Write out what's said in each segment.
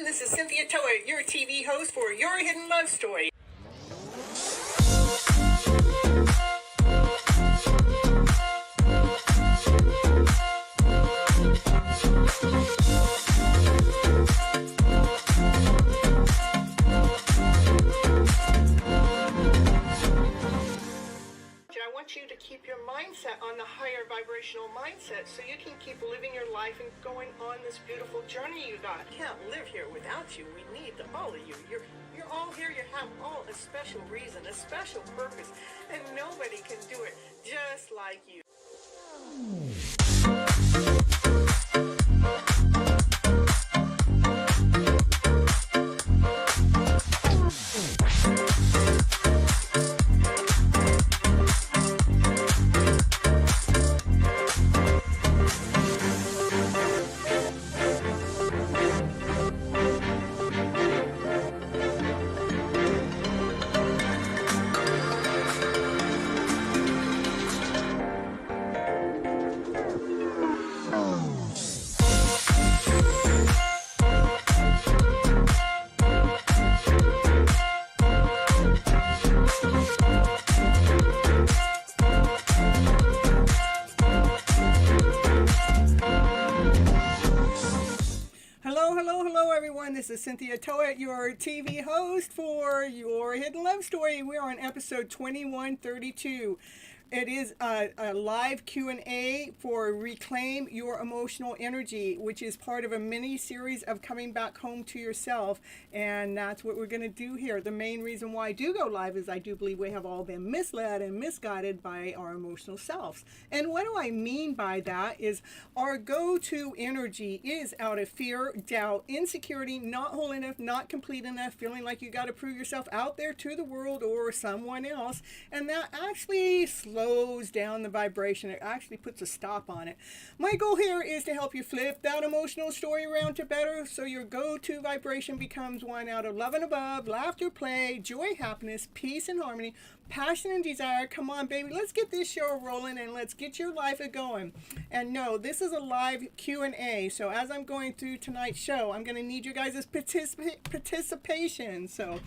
This is Cynthia Toet, your TV host for Your Hidden Love Story. I want you to keep your mindset on the higher vibrational mindset so you can keep living your life and going on this beautiful journey you got. I can't live here without you. We need all of you. You're all here. You have all a special reason, a special purpose, and nobody can do it just like you. This is Cynthia Toet, your TV host for Your Hidden Love Story. We're on episode 2132. It is a live Q&A for Reclaim Your Emotional Energy, which is part of a mini-series of coming back home to yourself. And that's what we're going to do here. The main reason why I do go live is I do believe we have all been misled and misguided by our emotional selves. And what do I mean by that is our go-to energy is out of fear, doubt, insecurity, not whole enough, not complete enough, feeling like you got to prove yourself out there to the world or someone else. And that actually slows down the vibration. It actually puts a stop on it. My goal here is to help you flip that emotional story around to better so your go-to vibration becomes one out of love and above, laughter, play, joy, happiness, peace and harmony, passion and desire. Come on, baby, let's get this show rolling and let's get your life going. And no, this is a live Q&A. So as I'm going through tonight's show, I'm going to need you guys' participation. So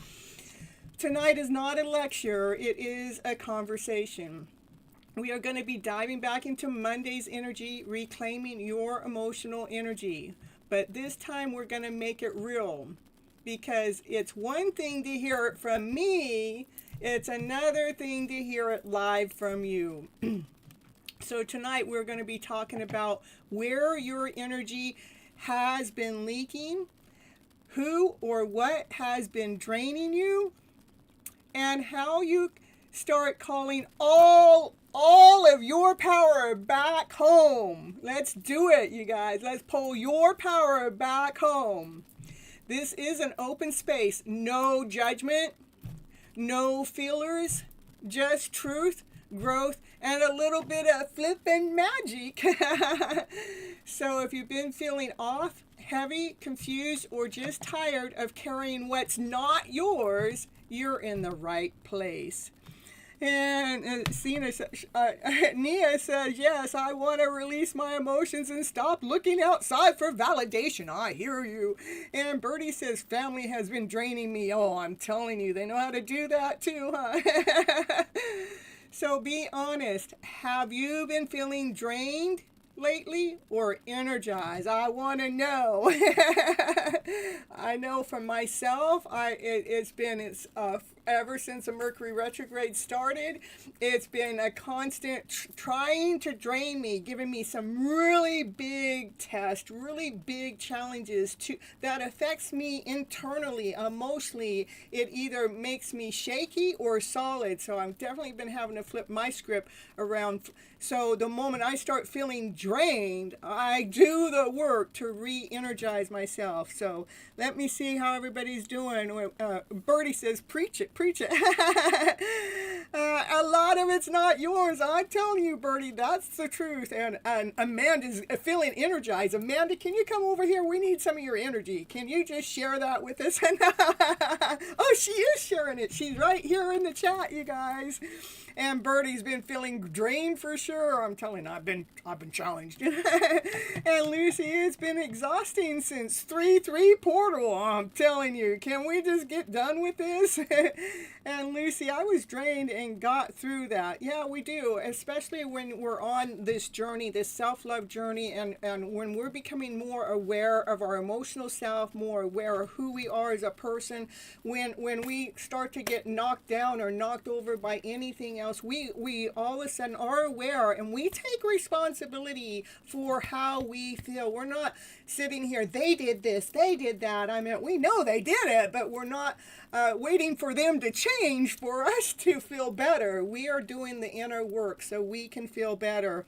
tonight is not a lecture. It is a conversation. We are going to be diving back into Monday's energy, reclaiming your emotional energy. But this time we're going to make it real, because it's one thing to hear it from me, it's another thing to hear it live from you. So tonight we're going to be talking about where your energy has been leaking, who or what has been draining you, and how you start calling all of your power back home. Let's do it, you guys. Let's pull your power back home. This is an open space. No judgment, no feelers, just truth, growth, and a little bit of FlipN magic. So if you've been feeling off, heavy, confused, or just tired of carrying what's not yours, you're in the right place. And Nia says, yes, I want to release my emotions and stop looking outside for validation. I hear you. And Bertie says, family has been draining me. Oh, I'm telling you, they know how to do that too, huh? So be honest. Have you been feeling drained lately or energized? I want to know. I know for myself, it's been ever since the Mercury retrograde started, it's been a constant trying to drain me, giving me some really big tests, really big challenges that affects me internally, emotionally. It either makes me shaky or solid. So I've definitely been having to flip my script around. So the moment I start feeling drained, I do the work to re-energize myself. So let me see how everybody's doing. Bertie says, preach it. A lot of it's not yours. I'm telling you, Bertie, that's the truth. And Amanda's feeling energized. Amanda, can you come over here? We need some of your energy. Can you just share that with us? Oh, she is sharing it. She's right here in the chat, you guys. And Bertie's been feeling drained for sure. I'm telling you, I've been challenged. And Lucy, it's been exhausting since 3-3 portal. I'm telling you, can we just get done with this? And Lucy, I was drained and got through that. Yeah, we do, especially when we're on this journey, this self-love journey, and when we're becoming more aware of our emotional self, more aware of who we are as a person. When we start to get knocked down or knocked over by anything else, we all of a sudden are aware, and we take responsibility for how we feel. We're not sitting here, they did this, they did that. I mean, we know they did it, but we're not waiting for them to change for us to feel better. We are doing the inner work so we can feel better.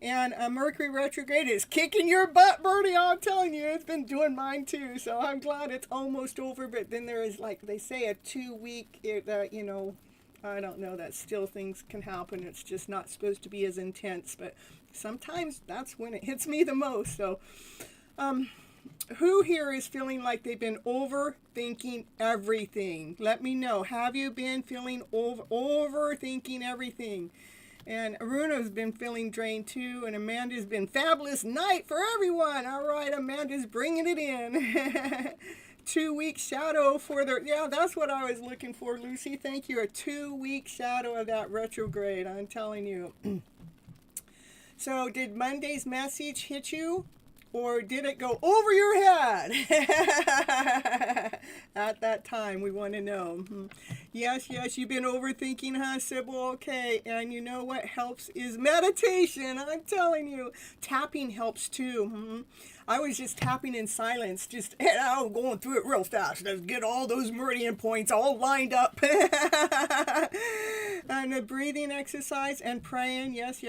And Mercury retrograde is kicking your butt, Bertie. I'm telling you, it's been doing mine too. So I'm glad it's almost over. But then there is, like they say, a 2-week, I don't know, that still things can happen. It's just not supposed to be as intense. But sometimes that's when it hits me the most. So who here is feeling like they've been overthinking everything? Let me know. Have you been feeling overthinking everything? And Aruna's been feeling drained too. And Amanda's been fabulous night for everyone. All right, Amanda's bringing it in. 2-week shadow for the, yeah, that's what I was looking for, Lucy. Thank you. A 2-week shadow of that retrograde, I'm telling you. So did Monday's message hit you? Or did it go over your head? At that time, we want to know. Yes, you've been overthinking, huh, Sybil? Okay, and you know what helps is meditation. I'm telling you. Tapping helps too. I was just tapping in silence, just going through it real fast. Let's get all those meridian points all lined up. And a breathing exercise and praying. Yes.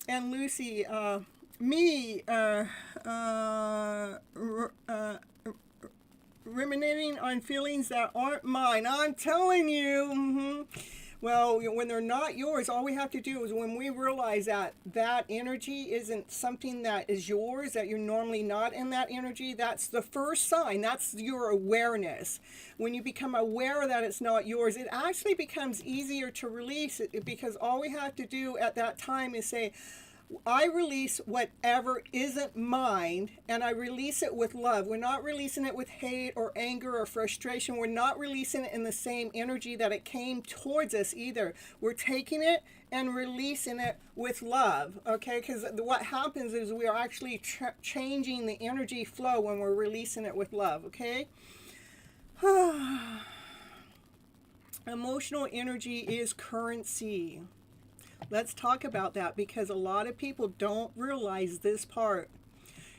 And Lucy, ruminating on feelings that aren't mine. I'm telling you. Well, when they're not yours, all we have to do is when we realize that that energy isn't something that is yours, that you're normally not in that energy, that's the first sign. That's your awareness. When you become aware that it's not yours, it actually becomes easier to release it, because all we have to do at that time is say, I release whatever isn't mine, and I release it with love. We're not releasing it with hate or anger or frustration. We're not releasing it in the same energy that it came towards us either. We're taking it and releasing it with love, okay? Because what happens is we are actually changing the energy flow when we're releasing it with love, okay? Emotional energy is currency. Let's talk about that, because a lot of people don't realize this part.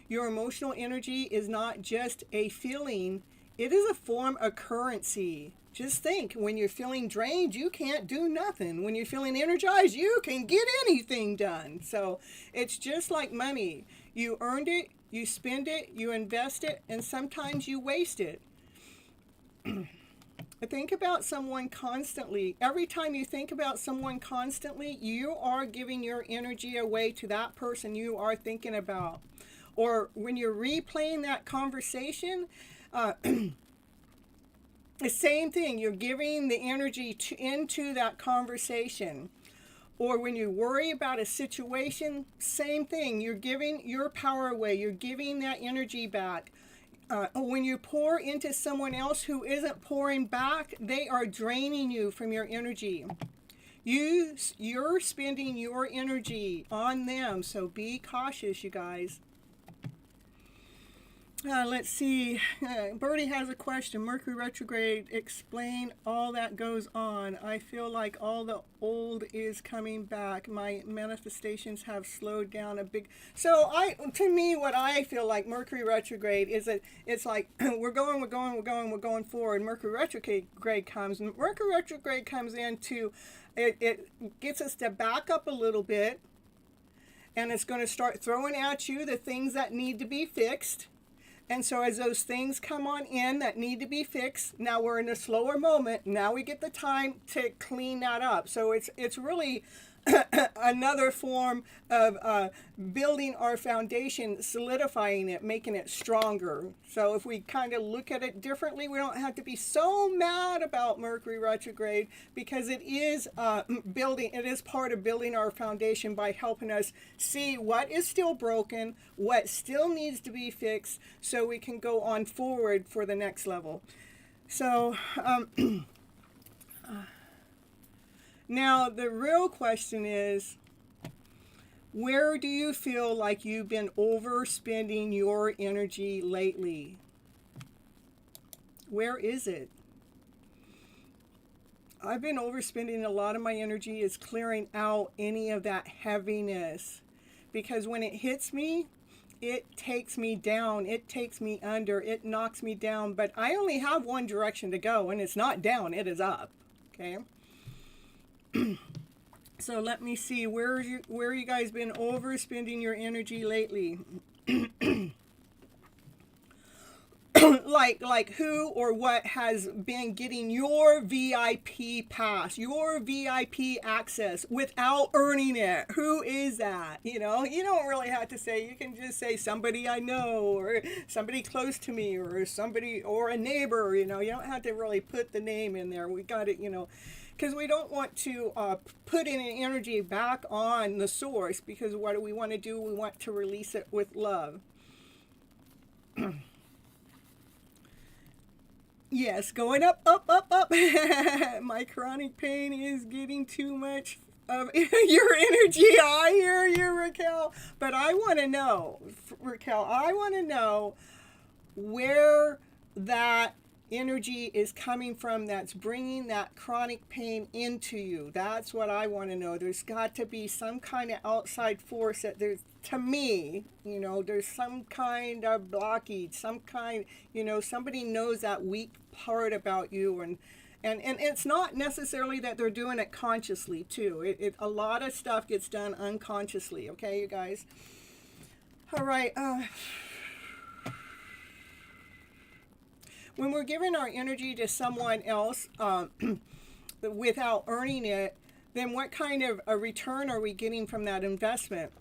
Your emotional energy is not just a feeling, it is a form of currency. Just think, when you're feeling drained, you can't do nothing. When you're feeling energized, you can get anything done. So it's just like money. You earned it, you spend it, you invest it, and sometimes you waste it. Think about someone constantly. Every time you think about someone constantly, you are giving your energy away to that person you are thinking about. Or when you're replaying that conversation, the same thing. You're giving the energy into that conversation. Or when you worry about a situation, same thing. You're giving your power away. You're giving that energy back. When you pour into someone else who isn't pouring back, they are draining you from your energy. You're spending your energy on them, so be cautious, you guys. Let's see. Bertie has a question. Mercury retrograde, explain all that goes on. I feel like all the old is coming back. My manifestations have slowed down a big. So to me, what I feel like Mercury retrograde is that it's like we're going forward. Mercury retrograde comes. Mercury retrograde comes into it gets us to back up a little bit, and it's going to start throwing at you the things that need to be fixed. And so as those things come on in that need to be fixed, now we're in a slower moment. Now we get the time to clean that up. So it's really another form of building our foundation, solidifying it, making it stronger. So if we kind of look at it differently, we don't have to be so mad about Mercury retrograde, because it is it is part of building our foundation by helping us see what is still broken, what still needs to be fixed, so we can go on forward for the next level. So now, the real question is, where do you feel like you've been overspending your energy lately? Where is it? I've been overspending a lot of my energy is clearing out any of that heaviness. Because when it hits me, it takes me down, it takes me under, it knocks me down. But I only have one direction to go, and it's not down, it is up. Okay? So let me see, where you guys been overspending your energy lately? like who or what has been getting your VIP pass, your VIP access without earning it? Who is that? You don't really have to say. You can just say somebody I know, or somebody close to me, or somebody, or a neighbor. You don't have to really put the name in there. We got it, because we don't want to put any energy back on the source, because what do we want to do? We want to release it with love. Yes, going up, up, up, up. My chronic pain is getting too much of your energy. I hear you, Raquel. But I want to know, Raquel, where that energy is coming from that's bringing that chronic pain into you. That's what I want to know. There's got to be some kind of outside force that to me, there's some kind of blockage, some kind, somebody knows that weak part about you, and it's not necessarily that they're doing it consciously too. A lot of stuff gets done unconsciously. Okay, you guys. All right. When we're giving our energy to someone else without earning it, then what kind of a return are we getting from that investment?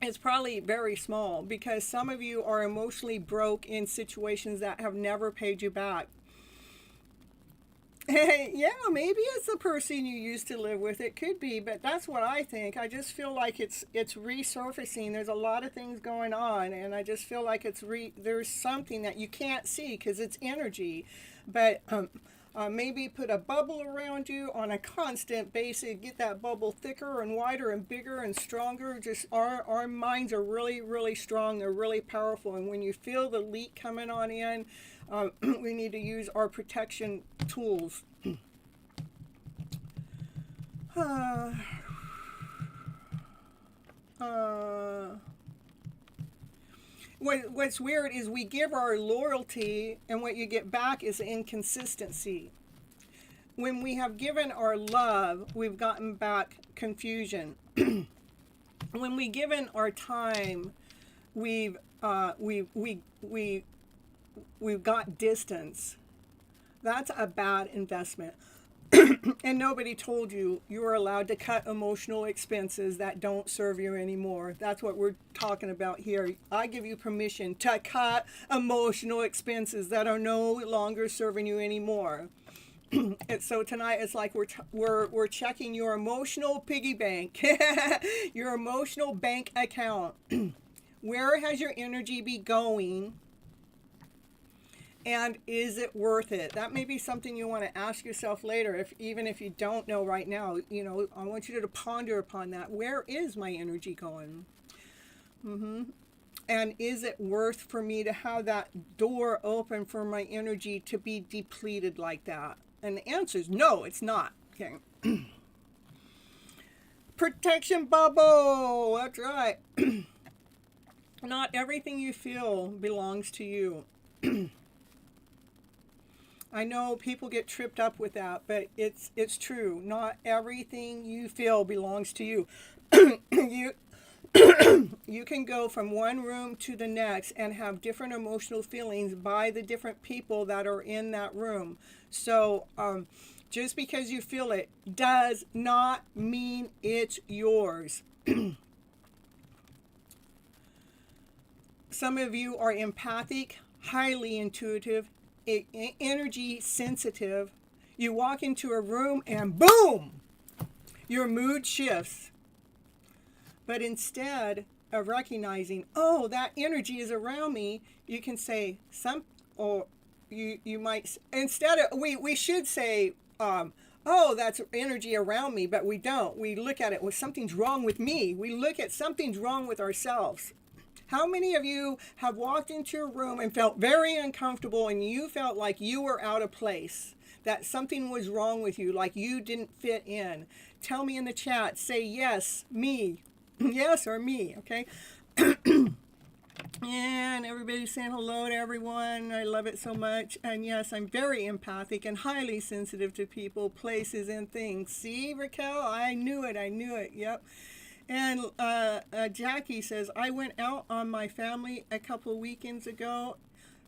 It's probably very small, because some of you are emotionally broke in situations that have never paid you back. Yeah, maybe it's the person you used to live with. It could be, but that's what I think. I just feel like it's resurfacing. There's a lot of things going on, and I just feel like there's something that you can't see because it's energy. But maybe put a bubble around you on a constant basis. Get that bubble thicker and wider and bigger and stronger. Just our minds are really, really strong. They're really powerful. And when you feel the leak coming on in, we need to use our protection tools. What's weird is we give our loyalty, and what you get back is inconsistency. When we have given our love, we've gotten back confusion. When we've given our time, we've got distance. That's a bad investment. And nobody told you were allowed to cut emotional expenses that don't serve you anymore. That's what we're talking about here. I give you permission to cut emotional expenses that are no longer serving you anymore. So tonight it's like we're checking your emotional piggy bank, your emotional bank account. Where has your energy be going? And is it worth it? That may be something you want to ask yourself later, even if you don't know right now. I want you to ponder upon that. Where is my energy going? And is it worth for me to have that door open for my energy to be depleted like that? And the answer is no, it's not. Okay. Protection bubble. That's right. Not everything you feel belongs to you. I know people get tripped up with that, but it's true. Not everything you feel belongs to you. You can go from one room to the next and have different emotional feelings by the different people that are in that room. So just because you feel it does not mean it's yours. Some of you are empathic, highly intuitive, energy sensitive. You walk into a room and boom, your mood shifts. But instead of recognizing, oh, that energy is around me, you can say you might, instead of, we should say, oh, that's energy around me, but we don't. We look at it, well, something's wrong with me. We look at something's wrong with ourselves. How many of you have walked into a room and felt very uncomfortable and you felt like you were out of place, that something was wrong with you, like you didn't fit in? Tell me in the chat, say yes, me. Yes, or me, okay? And everybody's saying hello to everyone. I love it so much. And yes, I'm very empathic and highly sensitive to people, places, and things. See, Raquel? I knew it. Yep. And Jackie says, I went out on my family a couple of weekends ago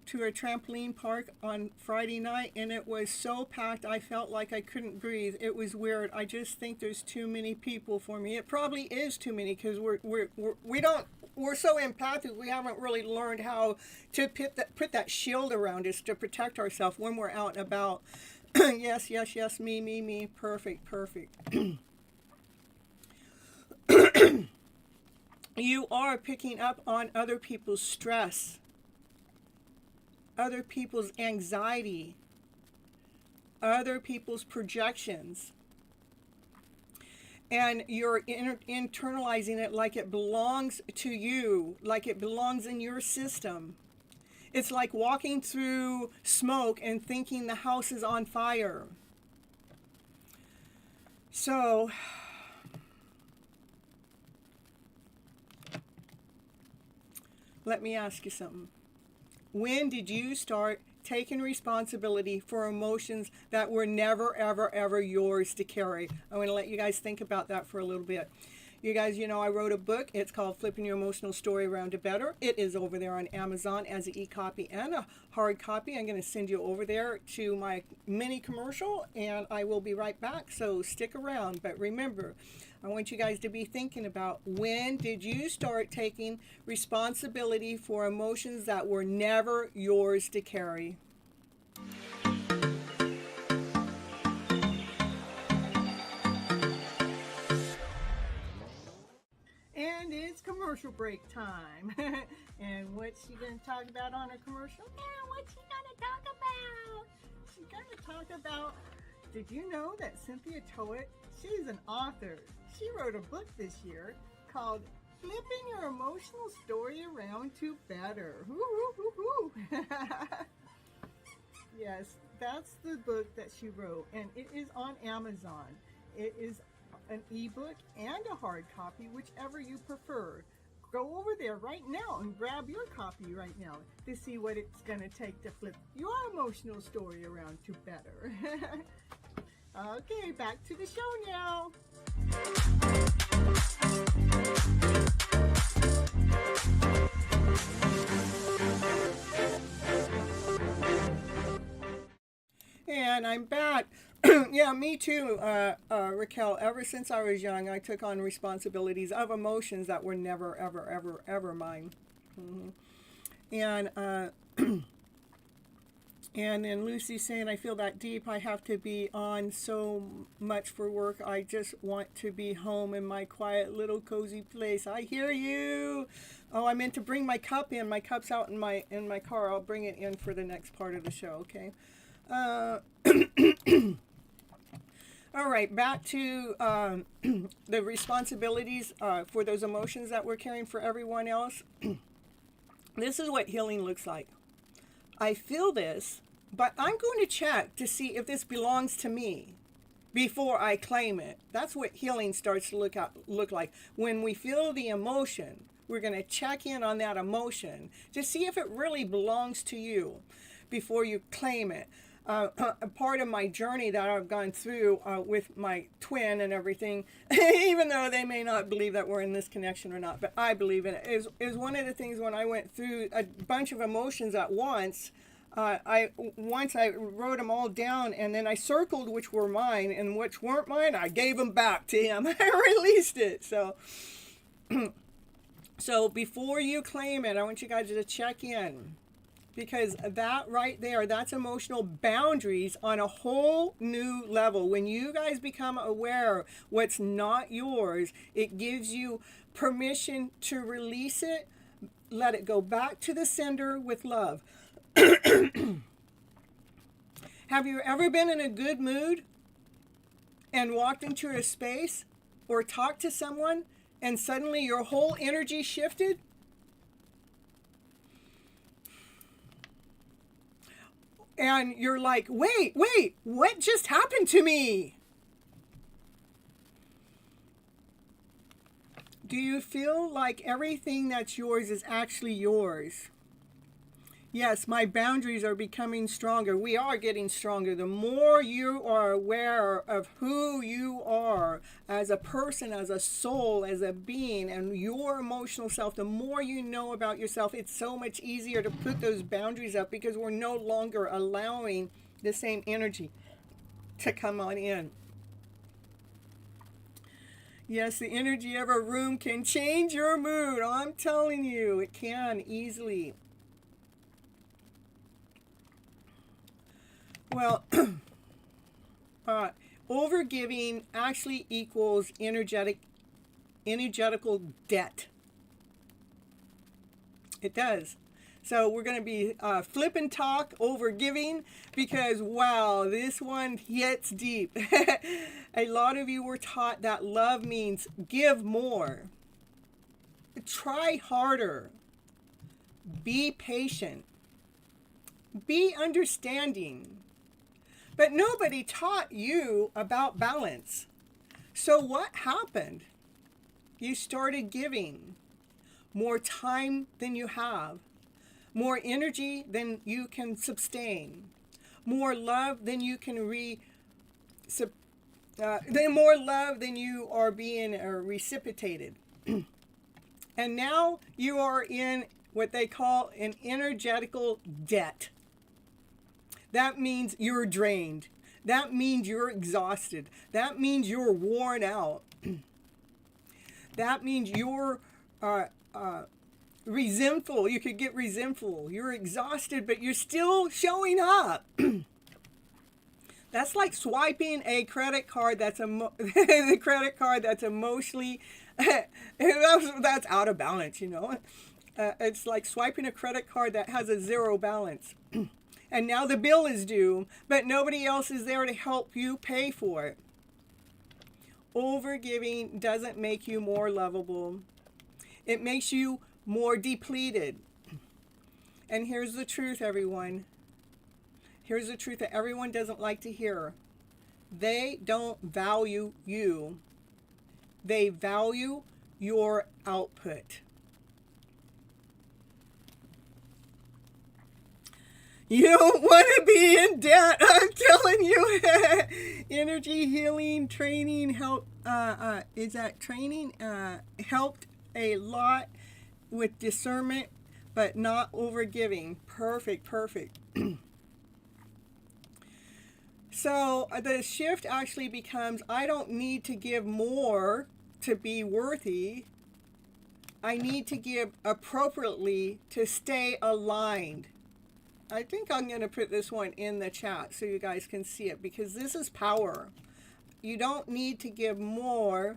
to a trampoline park on Friday night, and it was so packed I felt like I couldn't breathe. It was weird. I just think there's too many people for me. It probably is too many because we're so empathic. We haven't really learned how to put that shield around us to protect ourselves when we're out and about. Yes, me. Perfect. You are picking up on other people's stress, other people's anxiety, other people's projections. And you're internalizing it like it belongs to you, like it belongs in your system. It's like walking through smoke and thinking the house is on fire. So, let me ask you something. When did you start taking responsibility for emotions that were never, ever yours to carry? I'm going to let you guys think about that for a little bit. You guys, you know, I wrote a book. It's called Flipping Your Emotional Story Around to Better. It is over there on Amazon as an e-copy and a hard copy. I'm going to send you over there to my mini commercial, and I will be right back, so stick around. But remember, I want you guys to be thinking about, when did you start taking responsibility for emotions that were never yours to carry? And it's commercial break time. And what's she going to talk about on her commercial? Yeah, what's she going to talk about? She's going to talk about, did you know that Cynthia Toet, she's an author. She wrote a book this year called Flipping Your Emotional Story Around to Better. Yes, that's the book that she wrote, and it is on Amazon. It is an ebook and a hard copy, whichever you prefer. Go over there right now and grab your copy right now to see what it's going to take to flip your emotional story around to better. Okay, back to the show now. And I'm back. Yeah, me too, Raquel. Ever since I was young, I took on responsibilities of emotions that were never, ever mine. And and then Lucy's saying, I feel that deep. I have to be on so much for work. I just want to be home in my quiet little cozy place. I hear you. Oh, I meant to bring my cup in. My cup's out in my car. I'll bring it in for the next part of the show, okay? All right, back to the responsibilities for those emotions that we're carrying for everyone else. This is what healing looks like. I feel this, but I'm going to check to see if this belongs to me before I claim it. That's what healing starts to look like. When we feel the emotion, we're going to check in on that emotion to see if it really belongs to you before you claim it. a part of my journey that I've gone through with my twin and everything, even though they may not believe that we're in this connection or not, but I believe in it, is one of the things when I went through a bunch of emotions at once. I wrote them all down, and then I circled which were mine, and which weren't mine, I gave them back to him. I released it. So before you claim it, I want you guys to check in. Because that right there, that's emotional boundaries on a whole new level. When you guys become aware what's not yours, it gives you permission to release it, let it go back to the sender with love. Have you ever been in a good mood and walked into a space or talked to someone and suddenly your whole energy shifted? And you're like, wait, what just happened to me? Do you feel like everything that's yours is actually yours? Yes, my boundaries are becoming stronger. We are getting stronger. The more you are aware of who you are as a person, as a soul, as a being, and your emotional self, the more you know about yourself, it's so much easier to put those boundaries up because we're no longer allowing the same energy to come on in. Yes, the energy of a room can change your mood. I'm telling you, it can easily. Well, overgiving actually equals energetical debt. It does. So we're going to be FlipN talk overgiving because, wow, this one hits deep. A lot of you were taught that love means give more, try harder, be patient, be understanding. But nobody taught you about balance. So what happened? You started giving more time than you have, more energy than you can sustain, more love than you can more love than you are being reciprocated. And now you are in what they call an energetical debt. That means you're drained. That means you're exhausted. That means you're worn out. That means you're resentful. You could get resentful. You're exhausted, but you're still showing up. That's like swiping a credit card that's the credit card that's emotionally that's out of balance. You know, it's like swiping a credit card that has a zero balance. And now the bill is due, but nobody else is there to help you pay for it. Overgiving doesn't make you more lovable. It makes you more depleted. And here's the truth, everyone. Here's the truth that everyone doesn't like to hear. They don't value you. They value your output. You don't want to be in debt. I'm telling you. Energy healing training helped a lot with discernment, but not overgiving. Perfect. So the shift actually becomes, I don't need to give more to be worthy. I need to give appropriately to stay aligned. I think I'm going to put this one in the chat so you guys can see it, because this is power. You don't need to give more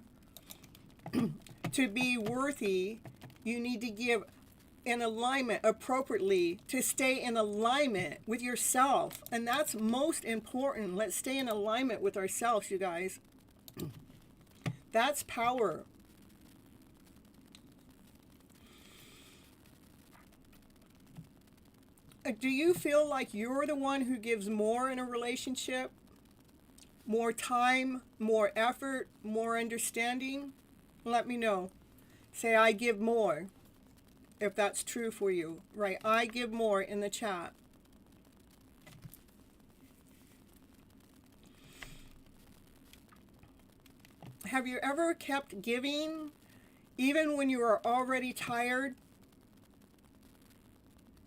to be worthy. You need to give in alignment appropriately to stay in alignment with yourself. And that's most important. Let's stay in alignment with ourselves, you guys. That's power. Do you feel like you're the one who gives more in a relationship? More time, more effort, more understanding? Let me know. Say, I give more, if that's true for you. Right, I give more in the chat. have you ever kept giving even when you were already tired?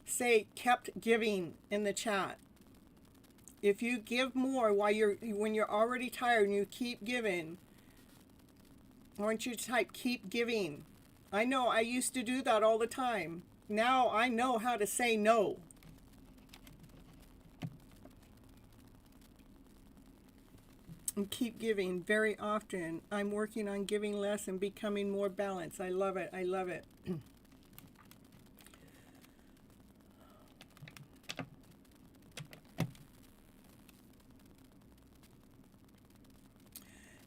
Say kept giving in the chat. If you give more when you're already tired and you keep giving, I want you to type keep giving. I know I used to do that all the time. Now I know how to say no. And keep giving very often. I'm working on giving less and becoming more balanced. I love it. I love it.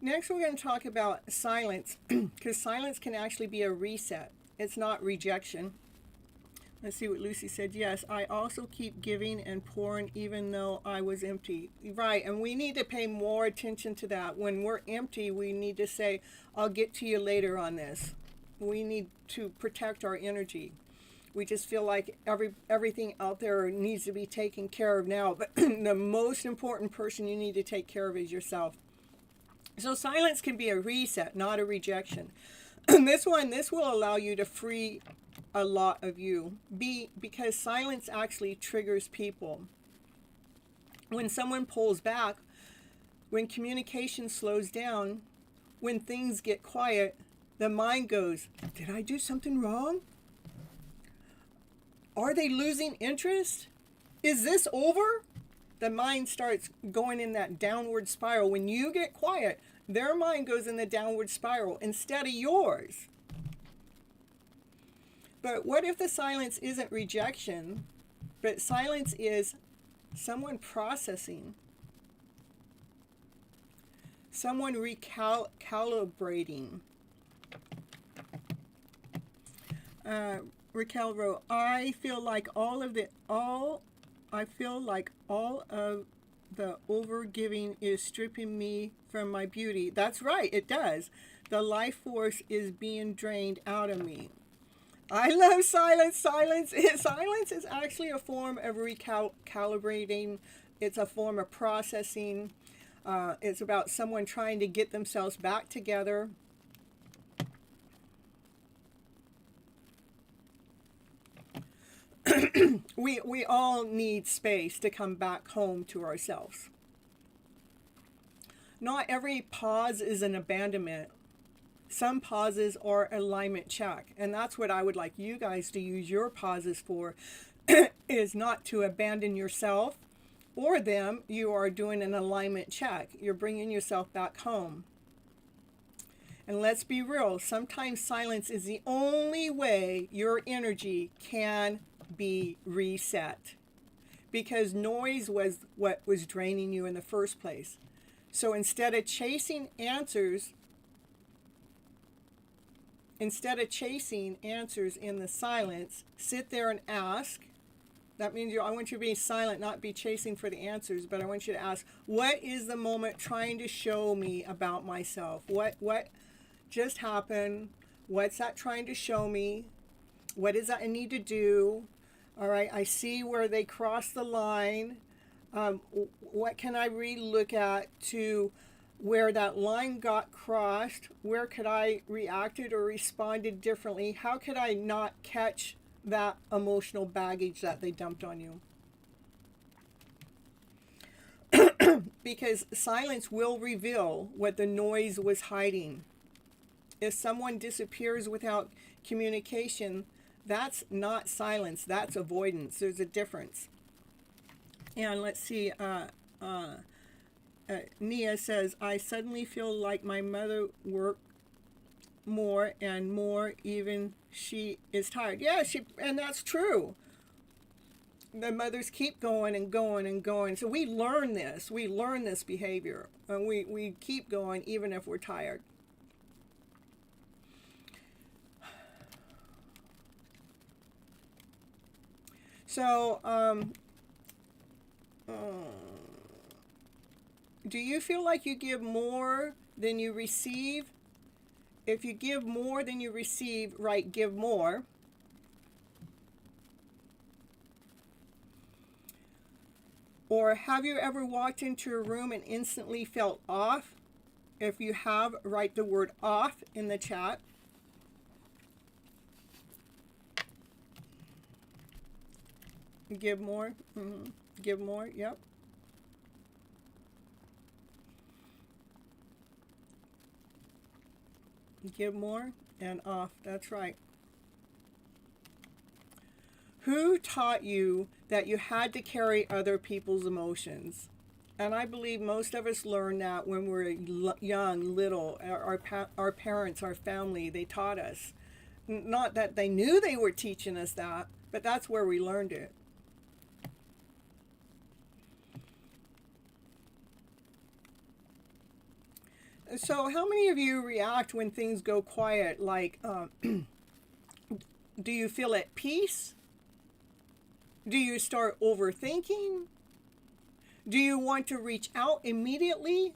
Next, we're going to talk about silence, because silence can actually be a reset. It's not rejection. Let's see what Lucy said. Yes, I also keep giving and pouring even though I was empty. Right, and we need to pay more attention to that. When we're empty, we need to say, I'll get to you later on this. We need to protect our energy. We just feel like everything out there needs to be taken care of now. But the most important person you need to take care of is yourself. So silence can be a reset, not a rejection. This will allow you to free a lot of you. Because silence actually triggers people. When someone pulls back, when communication slows down, when things get quiet, the mind goes, did I do something wrong? Are they losing interest? Is this over? The mind starts going in that downward spiral. When you get quiet, their mind goes in the downward spiral instead of yours. But what if the silence isn't rejection, but silence is someone processing, someone recalibrating? Raquel wrote, I feel like all of the overgiving is stripping me from my beauty. That's right, it does. The life force is being drained out of me. I love silence. Silence is actually a form of recalibrating. It's a form of processing. It's about someone trying to get themselves back together. We all need space to come back home to ourselves. Not every pause is an abandonment. Some pauses are alignment check. And that's what I would like you guys to use your pauses for, is not to abandon yourself or them. You are doing an alignment check. You're bringing yourself back home. And let's be real, sometimes silence is the only way your energy can be reset, because noise was what was draining you in the first place. So instead of chasing answers in the silence, sit there and ask. That means I want you to be silent, not be chasing for the answers, but I want you to ask, what is the moment trying to show me about myself? What just happened? What's that trying to show me? What is that I need to do? All right, I see where they crossed the line. What can I re-look at to where that line got crossed? Where could I reacted or responded differently? How could I not catch that emotional baggage that they dumped on you? Because silence will reveal what the noise was hiding. If someone disappears without communication, that's not silence, that's avoidance. There's a difference. And let's see, Nia says, I suddenly feel like my mother worked more and more, even she is tired. Yeah, and that's true. The mothers keep going and going and going. So we learn this behavior, and we keep going even if we're tired. So, do you feel like you give more than you receive? If you give more than you receive, right, give more. Or have you ever walked into a room and instantly felt off? If you have, write the word off in the chat. Give more. Give more. Yep. Give more and off. That's right. Who taught you that you had to carry other people's emotions? And I believe most of us learned that when we were young, little. Our parents, our family, they taught us. Not that they knew they were teaching us that, but that's where we learned it. So how many of you react when things go quiet? Like, do you feel at peace? Do you start overthinking? Do you want to reach out immediately?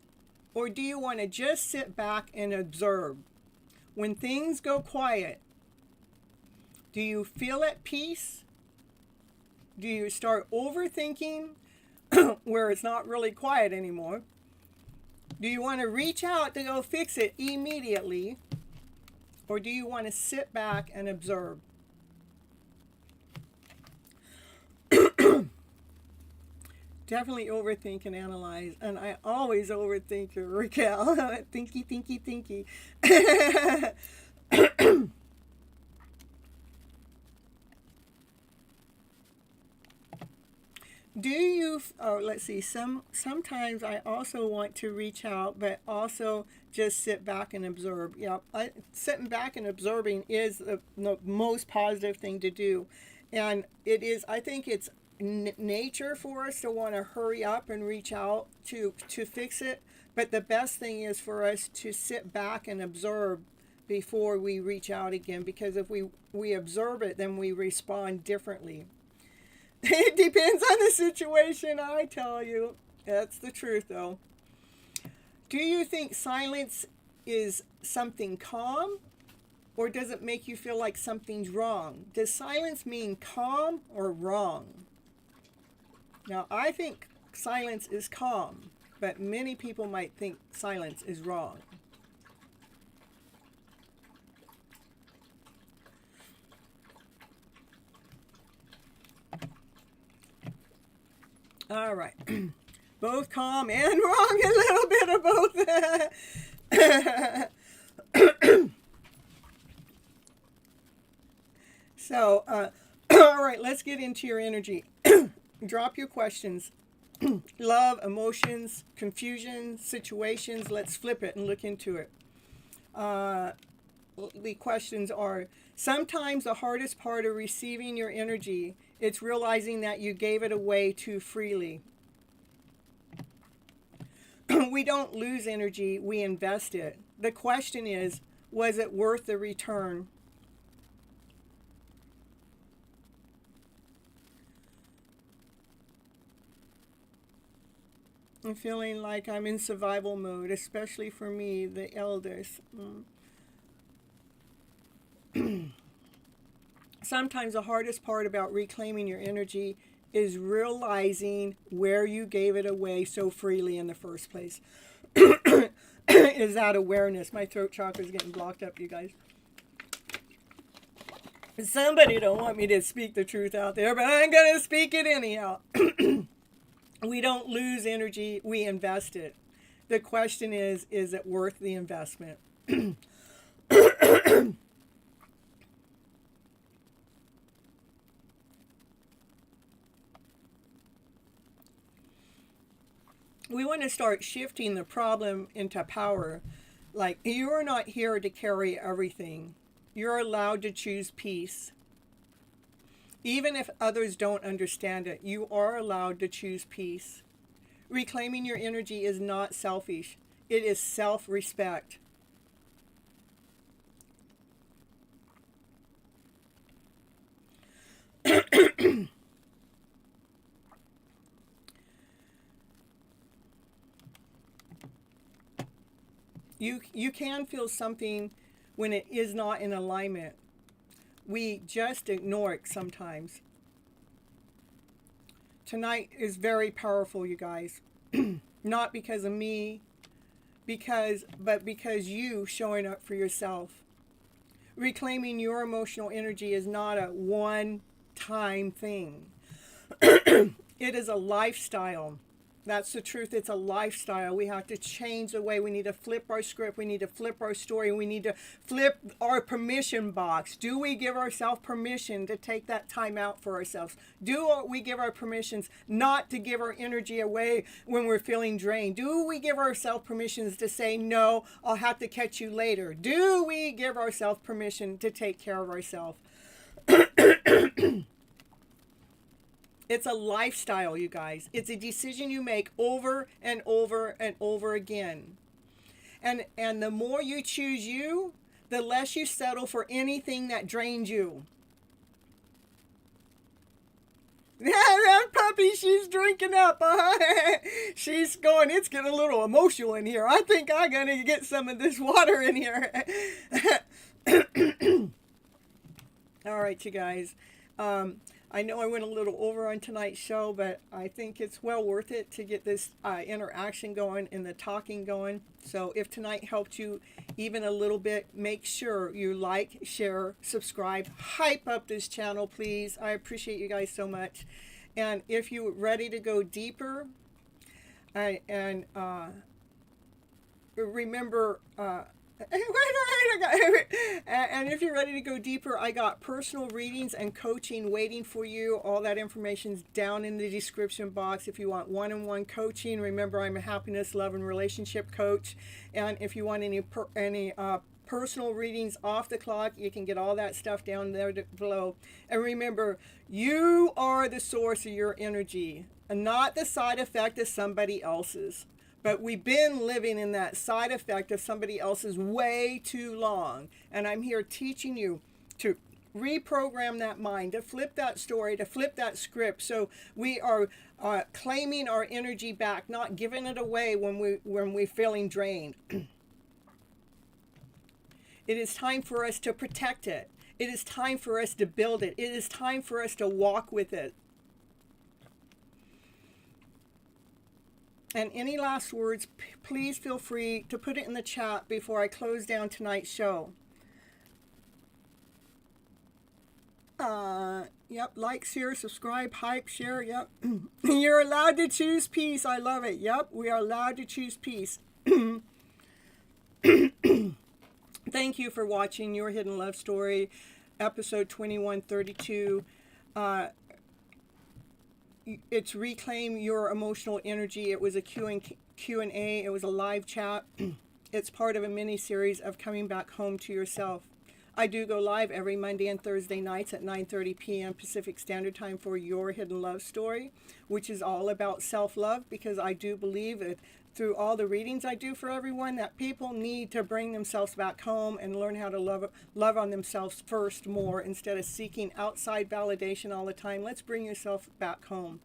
Or do you want to just sit back and observe? When things go quiet, do you feel at peace? Do you start overthinking where it's not really quiet anymore? Do you want to reach out to go fix it immediately? Or do you want to sit back and observe? Definitely overthink and analyze. And I always overthink, Raquel. Thinky. Do you, let's see, sometimes I also want to reach out, but also just sit back and observe. Yeah, sitting back and observing is the most positive thing to do. And it is, I think it's nature for us to want to hurry up and reach out to fix it. But the best thing is for us to sit back and observe before we reach out again. Because if we observe it, then we respond differently. It depends on the situation, I tell you. That's the truth, though. Do you think silence is something calm, or does it make you feel like something's wrong? Does silence mean calm or wrong? Now, I think silence is calm, but many people might think silence is wrong. All right. Both calm and wrong, a little bit of both. So, all right, let's get into your energy. Drop your questions. Love, emotions, confusion, situations. Let's flip it and look into it. The questions are, sometimes the hardest part of receiving your energy, it's realizing that you gave it away too freely. We don't lose energy, we invest it. The question is, was it worth the return? I'm feeling like I'm in survival mode, especially for me, the eldest. Sometimes the hardest part about reclaiming your energy is realizing where you gave it away so freely in the first place. Is that awareness. My throat chakra is getting blocked up, you guys. Somebody don't want me to speak the truth out there, but I'm going to speak it anyhow. We don't lose energy, we invest it. The question is it worth the investment? We want to start shifting the problem into power. Like, you're not here to carry everything. You're allowed to choose peace. Even if others don't understand it, you are allowed to choose peace. Reclaiming your energy is not selfish. It is self-respect. You can feel something when it is not in alignment. We just ignore it sometimes. Tonight is very powerful, you guys. Not because of me, because you showing up for yourself. Reclaiming your emotional energy is not a one-time thing. It is a lifestyle. That's the truth. It's a lifestyle. We have to change the way. We need to flip our script. We need to flip our story. We need to flip our permission box. Do we give ourselves permission to take that time out for ourselves? Do we give our permissions not to give our energy away when we're feeling drained? Do we give ourselves permissions to say, no, I'll have to catch you later? Do we give ourselves permission to take care of ourselves? It's a lifestyle, you guys. It's a decision you make over and over and over again. And the more you choose you, the less you settle for anything that drains you. That puppy, she's drinking up. She's going, it's getting a little emotional in here. I think I'm going to get some of this water in here. All right, you guys. I know I went a little over on tonight's show, but I think it's well worth it to get this interaction going and the talking going. So if tonight helped you even a little bit, make sure you like, share, subscribe, hype up this channel, please. I appreciate you guys so much. And if you're ready to go deeper, remember... and if you're ready to go deeper, I got personal readings and coaching waiting for you. All that information's down in the description box. If you want one-on-one coaching, remember I'm a happiness, love, and relationship coach. And if you want any personal readings off the clock, you can get all that stuff down there below. And remember, you are the source of your energy, and not the side effect of somebody else's. But we've been living in that side effect of somebody else's way too long. And I'm here teaching you to reprogram that mind, to flip that story, to flip that script. So we are claiming our energy back, not giving it away when we're feeling drained. It is time for us to protect it. It is time for us to build it. It is time for us to walk with it. And any last words, please feel free to put it in the chat before I close down tonight's show. Yep, like, share, subscribe, hype, share, yep. You're allowed to choose peace. I love it. Yep, we are allowed to choose peace. Thank you for watching Your Hidden Love Story, episode 2132. It's Reclaim Your Emotional Energy. It was a Q&A. It was a live chat. It's part of a mini-series of coming back home to yourself. I do go live every Monday and Thursday nights at 9:30 p.m. Pacific Standard Time for Your Hidden Love Story, which is all about self-love, because I do believe that through all the readings I do for everyone, that people need to bring themselves back home and learn how to love on themselves first more, instead of seeking outside validation all the time. Let's bring yourself back home.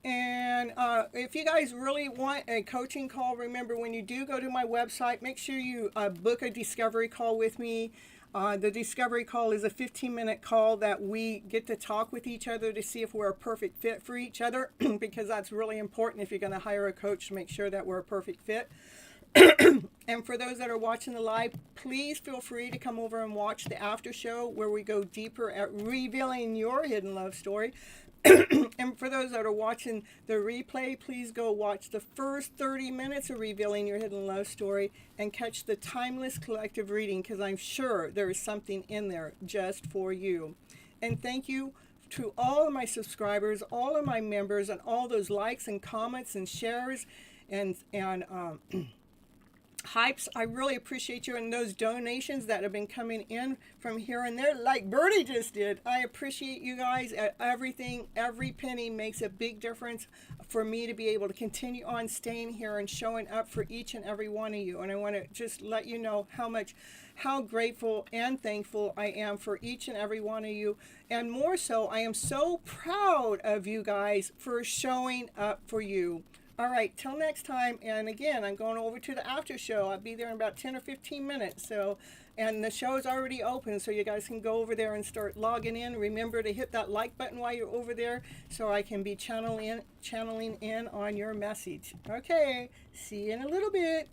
And if you guys really want a coaching call, remember, when you do go to my website, make sure you book a discovery call with me. The discovery call is a 15-minute call that we get to talk with each other to see if we're a perfect fit for each other, because that's really important if you're going to hire a coach, to make sure that we're a perfect fit. And for those that are watching the live, please feel free to come over and watch the after show, where we go deeper at revealing your hidden love story. And for those that are watching the replay, please go watch the first 30 minutes of Revealing Your Hidden Love Story and catch the timeless collective reading, because I'm sure there is something in there just for you. And thank you to all of my subscribers, all of my members, and all those likes and comments and shares and hypes. I really appreciate you, and those donations that have been coming in from here and there, like Bertie just did. I appreciate you guys. Everything, every penny makes a big difference for me to be able to continue on staying here and showing up for each and every one of you. And I want to just let you know how grateful and thankful I am for each and every one of you. And more so, I am so proud of you guys for showing up for you. All right, till next time. And again, I'm going over to the after show. I'll be there in about 10 or 15 minutes. So, and the show is already open, so you guys can go over there and start logging in. Remember to hit that like button while you're over there so I can be channeling in on your message. Okay, see you in a little bit.